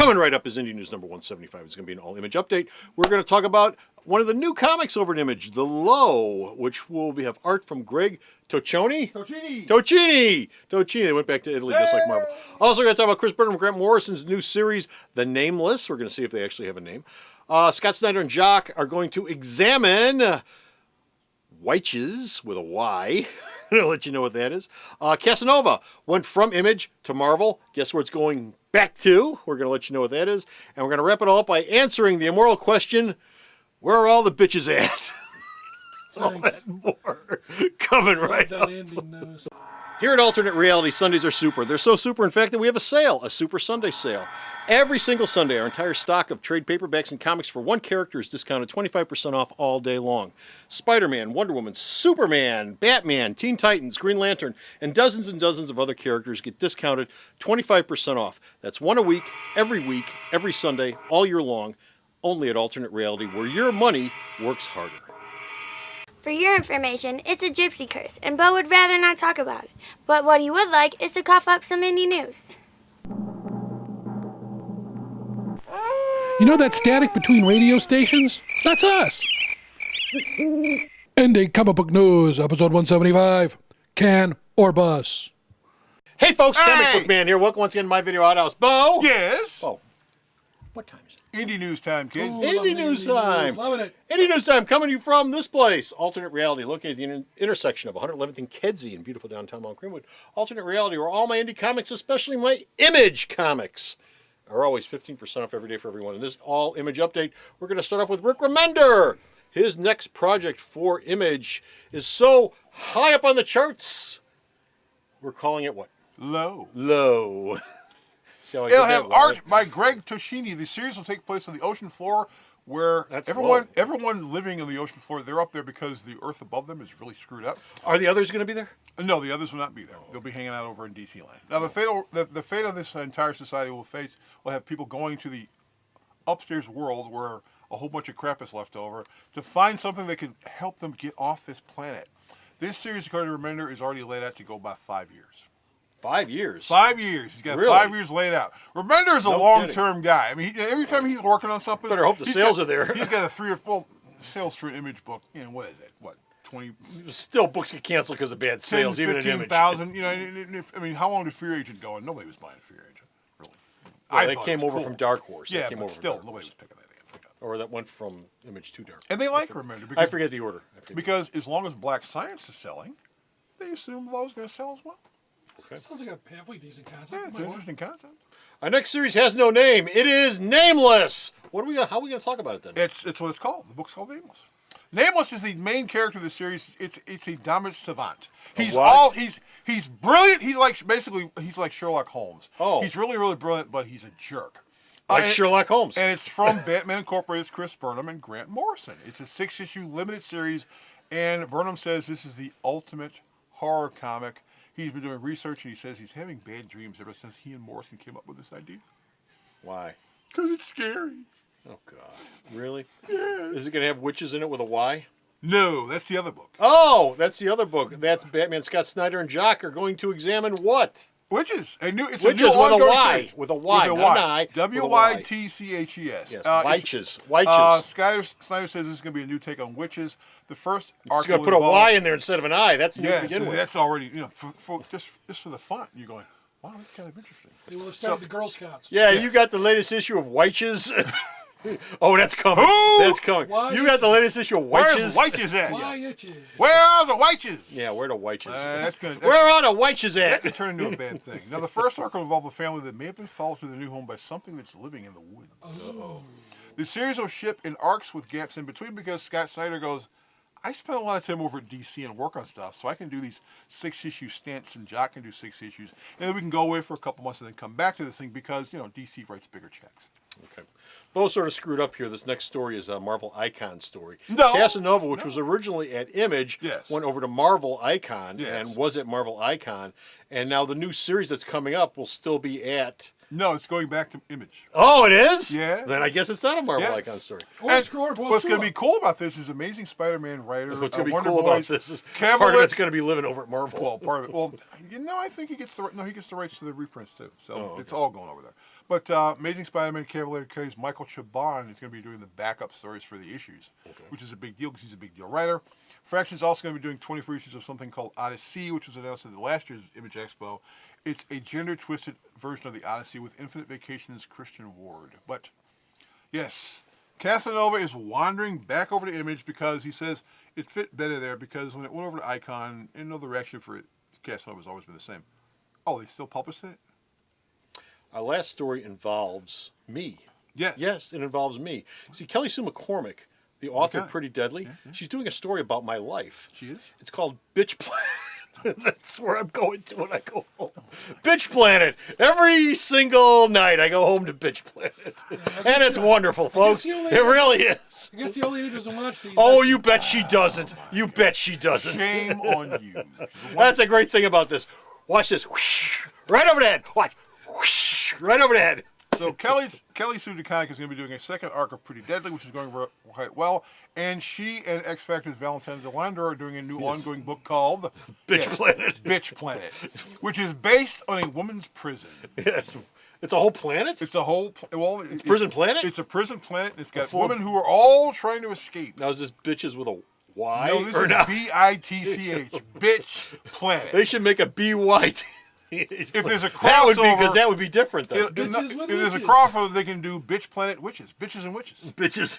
Coming right up is Indy News number 175. It's going to be an all-image update. We're going to talk about one of the new comics over at Image, The Low, which will have art from Greg Toccioni. Tocchini. They went back to Italy just like Marvel. Also going to talk about Chris Burnham and Grant Morrison's new series, The Nameless. We're going to see if they actually have a name. Scott Snyder and Jock are going to examine Wyches with a Y. I'm going to let you know what that is. Casanova went from Image to Marvel. Guess where it's going back to? We're going to let you know what that is. And we're going to wrap it all up by answering the immoral question, where are all the bitches at? All that and more coming right up. Here at Alternate Reality, Sundays are super. They're so super, in fact, that we have a sale, a Super Sunday sale. Every single Sunday, our entire stock of trade paperbacks and comics for one character is discounted 25% off all day long. Spider-Man, Wonder Woman, Superman, Batman, Teen Titans, Green Lantern, and dozens of other characters get discounted 25% off. That's one a week, every Sunday, all year long, only at Alternate Reality, where your money works harder. For your information, it's a gypsy curse, and Bo would rather not talk about it. But what he would like is to cough up some indie news. You know that static between radio stations? That's us! Indy Comic Book News, episode 175. Can or bus? Hey folks, Comic Book Man here. Welcome once again to my video outhouse. Bo? Yes? Bo, what time is it? Indie News time, kids. Indie News time. Loving it. Indie News time coming to you from this place, Alternate Reality, located at the intersection of 111th and Kedzie in beautiful downtown Mount Greenwood. Alternate Reality, where all my indie comics, especially my Image comics, are always 15% off every day for everyone. In this all-image update, we're going to start off with Rick Remender. His next project for Image is so high up on the charts, we're calling it what? Low. Low. It'll have art by Greg Tocchini. The series will take place on the ocean floor, where everyone living on the ocean floor, they're up there because the earth above them is really screwed up. Are the others going to be there? No, the others will not be there. They'll be hanging out over in DC land. Now, the fate of this entire society will have people going to the upstairs world where a whole bunch of crap is left over to find something that can help them get off this planet. This series, according to Remender, is already laid out to go about 5 years. 5 years? 5 years. He's got 5 years laid out. Remender is a long-term guy. I mean, every time he's working on something... Better hope the sales are there. He's got sales for an Image book, what is it? What, 20... Still, books get canceled because of bad sales, 10, even in Image. 15,000. I mean, how long did Fear Agent go? And nobody was buying Fear Agent, really. Well, they came over from Dark Horse. Yeah, but still, nobody was picking that up. Or that went from Image to Dark Horse. And they like Remender. I forget the order. Because as long as Black Science is selling, they assume Low's going to sell as well. Okay. Sounds like a halfway decent concept. Yeah, it's interesting concept. Our next series has no name. It is Nameless. How are we going to talk about it then? It's what it's called. The book's called Nameless. Nameless is the main character of the series. It's a dominant savant. He's brilliant. He's like Sherlock Holmes. Oh. He's really brilliant, but he's a jerk. Like Sherlock Holmes. And it's from Batman Incorporated's Chris Burnham and Grant Morrison. It's a 6-issue limited series, and Burnham says this is the ultimate horror comic. He's been doing research, and he says he's having bad dreams ever since he and Morrison came up with this idea. Why? Because it's scary. Oh, God. Really? Yeah. Is it going to have witches in it with a Y? No, that's the other book. Oh, that's the other book. That's Batman. Scott Snyder and Jock are going to examine what? Witches. It's witches a new with a Y. series. With a Y, with a not Y. an I. W-Y-T-C-H-E-S. Yes, Wyches. Snyder says this is going to be a new take on witches. The first arc He's going to put a Y in there instead of an I. That's new to begin with. That's already, just for the fun. You're going, wow, that's kind of interesting. They will have started the Girl Scouts. Yeah, you got the latest issue of Wyches. Oh, that's coming. Who? That's coming. You got the latest issue of Wyches. Where's Wyches at? Wyches. Where are the Wyches? Yeah, where the Wyches? Where are the Wyches at? That could turn into a bad thing. Now, the first arc will involve a family that may have been followed to their new home by something that's living in the woods. Oh. The series will ship in arcs with gaps in between because Scott Snyder goes, I spend a lot of time over at DC and work on stuff, so I can do these 6-issue stints, and Jock can do 6 issues, and then we can go away for a couple months and then come back to this thing because, DC writes bigger checks. Okay. Bo sort of screwed up here. This next story is a Marvel Icon story. No. Casanova, which was originally at Image, went over to Marvel Icon and was at Marvel Icon. And now the new series that's coming up will still be at... No, it's going back to Image. Oh, it is? Yeah. Then I guess it's not a Marvel Icon story. What's going to be cool about this is Amazing Spider-Man writer. What's going to be cool about this is part of it's going to be living over at Marvel. Well, part of it. Well, I think he gets the rights to the reprints too. So it's all going over there. But Amazing Spider-Man Cavalier Carries Michael Chabon is going to be doing the backup stories for the issues, which is a big deal because he's a big deal writer. Fraction's also going to be doing 24 issues of something called Odyssey, which was announced at the last year's Image Expo. It's a gender-twisted version of the Odyssey with Infinite Vacation's Christian Ward. But, yes, Casanova is wandering back over to Image because he says it fit better there because when it went over to Icon, and the reaction for it, Casanova has always been the same. Oh, they still publish it? Our last story involves me. Yes. Yes, it involves me. See, Kelly Sue McCormick, the author of Pretty Deadly, she's doing a story about my life. She is? It's called Bitch Planet. That's where I'm going to when I go home. Bitch Planet. Every single night I go home to Bitch Planet. And it's wonderful, folks. It really is. I guess the old lady doesn't watch these. Oh, you bet she doesn't. You bet she doesn't. Shame on you. That's a great thing about this. Watch this. Whoosh. Right over the head. Watch. Whoosh. Right over the head. So Kelly Sue DeConnick is going to be doing a second arc of Pretty Deadly, which is going quite well. And she and X Factor's Valentine Delandro are doing a new ongoing book called Bitch Planet. Bitch Planet, which is based on a woman's prison. Yes. It's a whole planet? It's a whole prison planet? It's a prison planet. And it's got women who are all trying to escape. Now is this bitches with a Y? No, this is B-I-T-C-H. Bitch Planet. They should make a B-Y-T. If there's a crossover, that would be because that would be different though. If there's a crossover, they can do Bitch Planet Witches, Bitches and Witches, Bitches.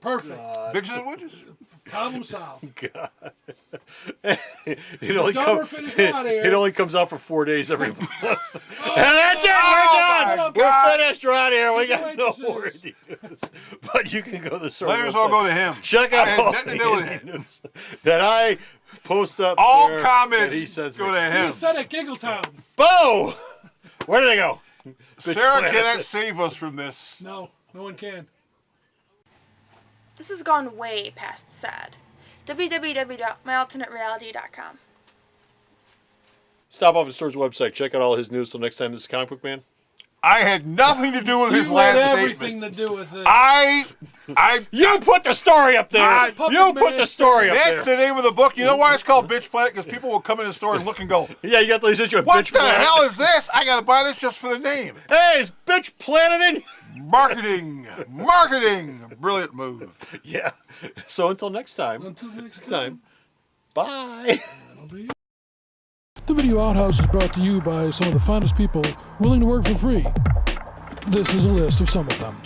Perfect. Bitches and Witches. Problem solved. God. It only comes out for 4 days every month. And that's it. We're done. We're finished right here. We got no more Indy news. But you can go to the store. Letters all go to him. Check out all nothing to do with it. news that I post up. All there comments that he sends go me. to See him. you said at Giggletown. Bo! Where did they go? Sarah cannot save us from this. No, no one can. This has gone way past sad. www.myalternatereality.com. Stop off at the store's website. Check out all his news. Till next time, this is Comic Book Man. I had nothing to do with his You last had statement. everything to do with it. You put the story up there. You put the story up there. That's the name of the book. You know why it's called Bitch Planet? Because people will come in the store and look and go, Yeah, you got these issues. what Bitch the Planet. hell is this? I got to buy this just for the name. Hey, is Bitch Planet in? Marketing. Brilliant move. Yeah. So until next time. Until next time. Bye. The Video Outhouse is brought to you by some of the finest people willing to work for free. This is a list of some of them.